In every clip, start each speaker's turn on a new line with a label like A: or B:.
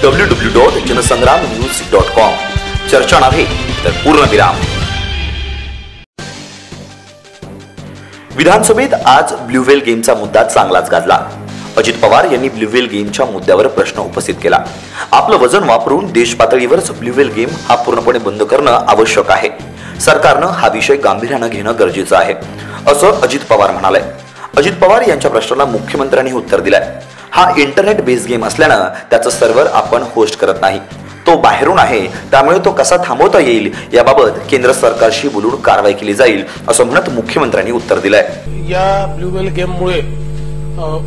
A: www.janasangramnews.com. चर्चा नव्हे तर पूर्णविराम. विधानसभेत आज ब्लू व्हेल गेमचा मुद्दा चांगलाच गाजला. अजित पवार यांनी ब्लू व्हेल गेमच्या मुद्द्यावर प्रश्न उपस्थित केला. आपलं वजन वापरून देश पातळीवरच ब्लू व्हेल गेम हा पूर्णपणे बंद करणं आवश्यक आहे. सरकारनं हा विषय गांभीर्यानं घेणं गरजेचं आहे, असं अजित पवार म्हणाले. अजित पवार यांच्या प्रश्नाला मुख्यमंत्र्यांनी उत्तर दिलंय. हा इंटरनेट बेस्ड गेम असल्यानं त्याचं सर्व्हर आपण होस्ट करत नाही, तो बाहेरून आहे, त्यामुळे तो कसा थांबवता येईल याबाबत केंद्र सरकारशी बोलून कारवाई केली जाईल, असं म्हणत मुख्यमंत्र्यांनी उत्तर दिलंय.
B: या ब्लू व्हेल गेममुळे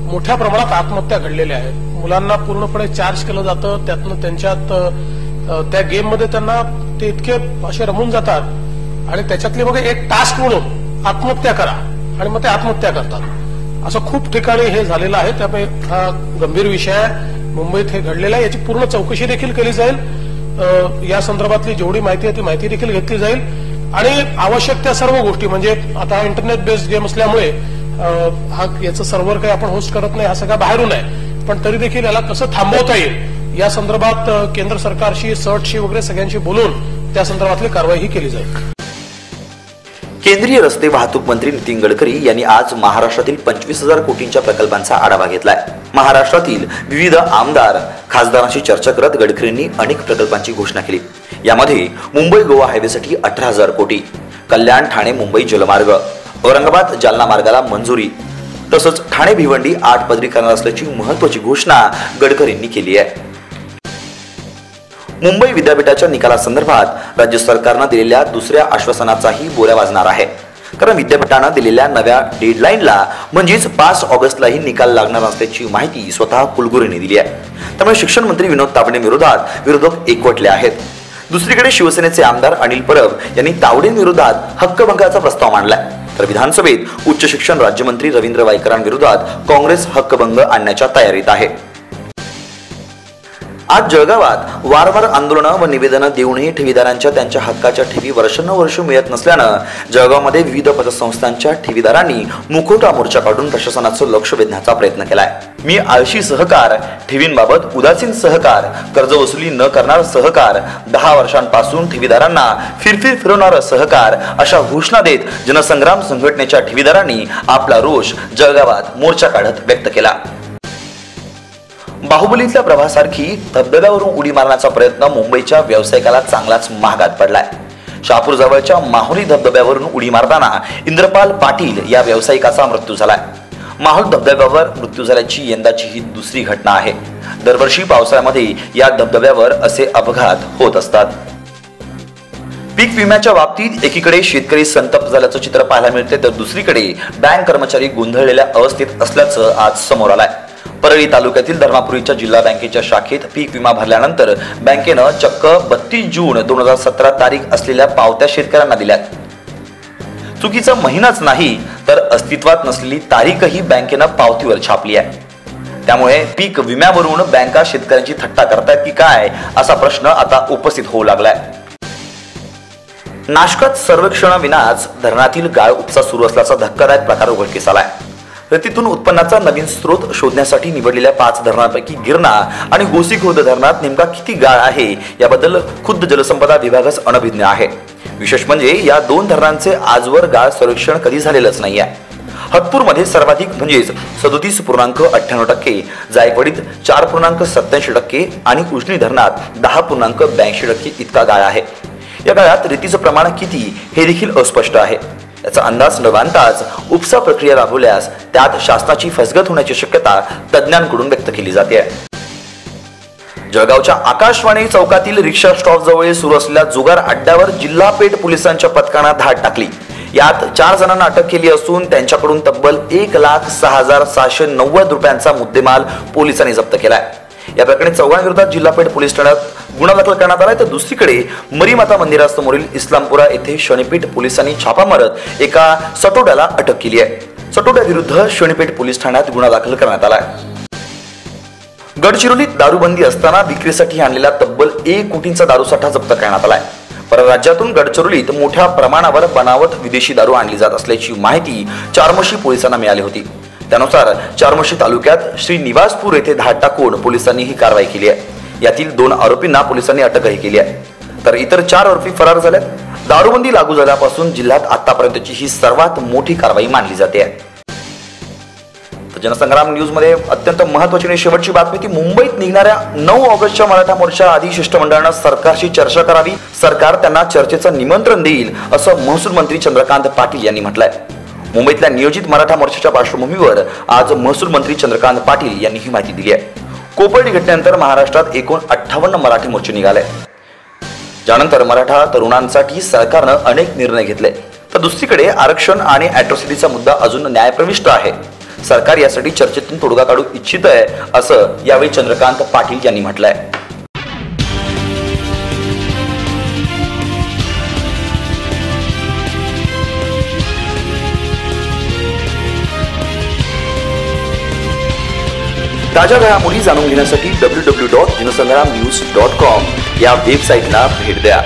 B: मोठ्या प्रमाणात आत्महत्या घडलेल्या आहेत. मुलांना पूर्णपणे चार्ज केलं जातं, त्यातनं त्यांच्यात त्या गेम मध्ये त्यांना ते इतके असे रमून जातात आणि त्याच्यातले मग एक टास्क म्हणून आत्महत्या करा आणि मग ते आत्महत्या करतात. असं खूप ठिकाणी हे झालेलं आहे. त्यामुळे हा गंभीर विषय आहे. मुंबईत हे घडलेलं आहे. याची पूर्ण चौकशी देखील केली जाईल. या संदर्भातली जेवढी माहिती आहे ती माहिती देखील घेतली जाईल आणि आवश्यक त्या सर्व गोष्टी, म्हणजे आता इंटरनेट बेस्ड गेम असल्यामुळे हा याचं सर्व्हर काही आपण होस्ट करत नाही, हा सगळा बाहेरून आहे, पण तरी देखील याला कसं थांबवता येईल या संदर्भात केंद्र सरकारशी, सर्टशी वगैरे सगळ्यांशी बोलून त्या संदर्भातली कारवाई ही केली जाईल.
A: केंद्रीय रस्ते वाहतूक मंत्री नितीन गडकरी यांनी आज महाराष्ट्रातील 25,000 कोटींच्या प्रकल्पांचा आढावा घेतलाय. महाराष्ट्रातील विविध आमदार खासदारांशी चर्चा करत गडकरींनी अनेक प्रकल्पांची घोषणा केली. यामध्ये मुंबई गोवा हायवेसाठी 18,000 कोटी, कल्याण ठाणे मुंबई जलमार्ग, औरंगाबाद जालना मार्गाला मंजुरी, तसंच ठाणे भिवंडी 8 पदरी करणार असल्याची महत्त्वाची घोषणा गडकरींनी केली आहे. मुंबई विद्यापीठाच्या निकालासंदर्भात राज्य सरकारनं दिलेल्या दुसऱ्या आश्वासनाचाही बोऱ्या वाजणार आहे. कारण विद्यापीठानं दिलेल्या नव्या डेडलाईनला म्हणजेच 5 ऑगस्टलाही निकाल लागणार असल्याची माहिती स्वतः कुलगुरूंनी दिली आहे. त्यामुळे शिक्षण मंत्री विनोद तावडेंविरोधात विरोधक एकवटले आहेत. दुसरीकडे शिवसेनेचे आमदार अनिल परब यांनी तावडेंविरोधात हक्कभंगाचा प्रस्ताव मांडलाय. तर विधानसभेत उच्च शिक्षण राज्यमंत्री रवींद्र वायकरांविरोधात काँग्रेस हक्कभंग आणण्याच्या तयारीत आहे. आज जळगावात वारंवार आंदोलनं व निवेदनं देऊनही ठेवीदारांच्या त्यांच्या हक्काच्या ठेवी वर्षानुवर्ष मिळत नसल्यानं जळगावमध्ये विविध पतसंस्थांच्या ठेवीदारांनी मुखवटा मोर्चा काढून प्रशासनाचं लक्ष वेधण्याचा प्रयत्न केलाय. मी आळशी सहकार, ठेवींबाबत उदासीन सहकार, कर्जवसुली न करणार सहकार, 10 वर्षांपासून ठेवीदारांना फिरवणारं सहकार अशा घोषणा देत जनसंग्राम संघटनेच्या ठेवीदारांनी आपला रोष जळगावात मोर्चा काढत व्यक्त केला. बाहुबलीतल्या प्रभासारखी धबधब्यावरून उडी मारण्याचा प्रयत्न मुंबईच्या व्यावसायिकाला चांगलाच महागात पडलाय. शहापूर जवळच्या माहुली धबधब्यावरून उडी मारताना इंद्रपाल पाटील या व्यावसायिकाचा मृत्यू झालाय. माहुल धबधब्यावर मृत्यू झाल्याची यंदाची ही दुसरी घटना आहे. दरवर्षी पावसाळ्यामध्ये या धबधब्यावर असे अपघात होत असतात. पीक विम्याच्या बाबतीत एकीकडे शेतकरी संतप्त झाल्याचं चित्र पाहायला मिळते, तर दुसरीकडे बँक कर्मचारी गोंधळलेल्या अवस्थेत असल्याचं आज समोर आलंय. परळी तालुक्यातील धर्मापुरीच्या जिल्हा बँकेच्या शाखेत पीक विमा भरल्यानंतर बँकेनं चक्क 32 जून 2017 तारीख असलेल्या पावत्या शेतकऱ्यांना दिल्यात. चुकीचा महिनाच नाही तर अस्तित्वात नसलेली तारीखही बँकेनं पावतीवर छापली आहे. त्यामुळे पीक विम्यावरून बँका शेतकऱ्यांची थट्टा करतायत की काय असा प्रश्न आता उपस्थित होऊ लागलाय. नाशकात सर्वेक्षणाविनाच धरणातील गाळ उपसा सुरू असल्याचा धक्कादायक प्रकार उघडकीस आलाय. रेतीतून उत्पन्नाचा नवीन स्रोत शोधण्यासाठी निवडलेल्या 5 धरणांपैकी गिरणा आणि गोसीखुर्द धरणात नेमका किती गाळ आहे याबद्दल खुद्द जलसंपदा विभागच अनभिज्ञ आहे. विशेष म्हणजे या 2 धरणांचे आजवर गाळ सर्वेक्षण कधी झालेलंच नाहीये. हतपूरमध्ये सर्वाधिक म्हणजेच 37.98%, जायकवाडीत 4.87% आणि उजनी धरणात 10.82% इतका गाळ आहे. या काळात रेतीचं प्रमाण किती हे देखील अस्पष्ट आहे. याचा अंदाज न बांधताच उपसा प्रक्रिया राबवल्यास त्यात शासनाची फसगत होण्याची शक्यता तज्ज्ञांकडून व्यक्त केली जाते. जळगावच्या आकाशवाणी चौकातील रिक्षा स्टॉप जवळ सुरू असलेल्या जुगार अड्ड्यावर जिल्हा पेठ पोलिसांच्या पथकानं धाड टाकली. यात 4 जणांना अटक केली असून त्यांच्याकडून तब्बल 1,06,790 रुपयांचा मुद्देमाल पोलिसांनी जप्त केलाय. या प्रकरणी 4 जणांविरोधात जिल्हा पेठ पोलीस ठाण्यात गुन्हा दाखल करण्यात आलाय. तर दुसरीकडे मरीमाता मंदिरासमोरील इस्लामपुरा येथे शनीपेठ पोलिसांनी छापा मारत एका सटोड्याला अटक केली आहे. सटोड्याविरुद्ध शनीपेठ पोलीस ठाण्यात गुन्हा दाखल करण्यात आलाय. गडचिरोलीत दारूबंदी असताना विक्रीसाठी आणलेला तब्बल 1 कोटींचा दारूसाठा जप्त करण्यात आलाय. परराज्यातून गडचिरोलीत मोठ्या प्रमाणावर बनावट विदेशी दारू आणली जात असल्याची माहिती चार्मोशी पोलिसांना मिळाली होती. त्यानुसार चार्मोशी तालुक्यात श्री निवासपूर येथे धाड टाकून पोलिसांनी ही कारवाई केली आहे. यातील 2 आरोपींना पोलिसांनी अटकही केली आहे, तर इतर 4 आरोपी फरार झालेत. दारूबंदी लागू झाल्यापासून जिल्ह्यात आतापर्यंतची ही सर्वात मोठी कारवाई मानली जाते आहे. जनसंग्राम न्यूज मध्ये अत्यंत महत्त्वाची आणि शेवटची बातमी ती मुंबईत निघणाऱ्या 9 ऑगस्टच्या मराठा मोर्चा आधी शिष्टमंडळानं सरकारशी चर्चा करावी, सरकार त्यांना चर्चेचं निमंत्रण देईल असं महसूल मंत्री चंद्रकांत पाटील यांनी म्हटलंय. मुंबईतल्या नियोजित मराठा मोर्चाच्या पार्श्वभूमीवर आज महसूल मंत्री चंद्रकांत पाटील यांनी ही माहिती दिली आहे. कोपर्डी घटनेनंतर महाराष्ट्रात एकूण 58 मराठी मोर्चे निघाले, ज्यानंतर मराठा तरुणांसाठी सरकारनं अनेक निर्णय घेतले, तर दुसरीकडे आरक्षण आणि अॅट्रॉसिटीचा मुद्दा अजून न्यायप्रविष्ट आहे. सरकार यासाठी चर्चेतून तोडगा काढू इच्छित आहे असं यावेळी चंद्रकांत पाटील यांनी म्हटलंय. ताज्या घडामोडी जाणून घेण्यासाठी www.जनसंग्रामnews.com या वेबसाईटला भेट द्या.